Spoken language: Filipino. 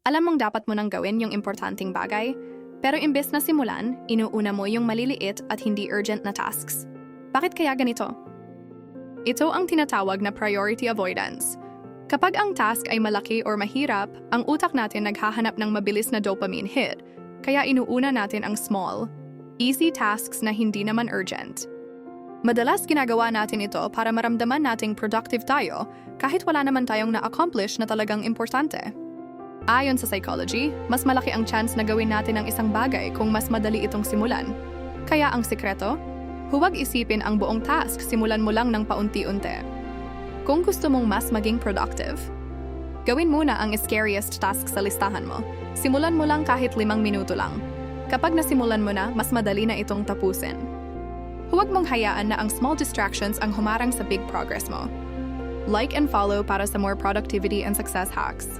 Alam mong dapat mo nang gawin yung importanteng bagay, pero imbes na simulan, inuuna mo yung maliliit at hindi urgent na tasks. Bakit kaya ganito? Ito ang tinatawag na priority avoidance. Kapag ang task ay malaki or mahirap, ang utak natin naghahanap ng mabilis na dopamine hit, kaya inuuna natin ang small, easy tasks na hindi naman urgent. Madalas ginagawa natin ito para maramdaman nating productive tayo kahit wala naman tayong na-accomplish na talagang importante. Ayon sa psychology, mas malaki ang chance na gawin natin ang isang bagay kung mas madali itong simulan. Kaya ang sikreto, huwag isipin ang buong task, simulan mo lang ng paunti-unti. Kung gusto mong mas maging productive, gawin muna ang scariest task sa listahan mo. Simulan mo lang kahit 5 minuto lang. Kapag nasimulan mo na, mas madali na itong tapusin. Huwag mong hayaan na ang small distractions ang humarang sa big progress mo. Like and follow para sa more productivity and success hacks.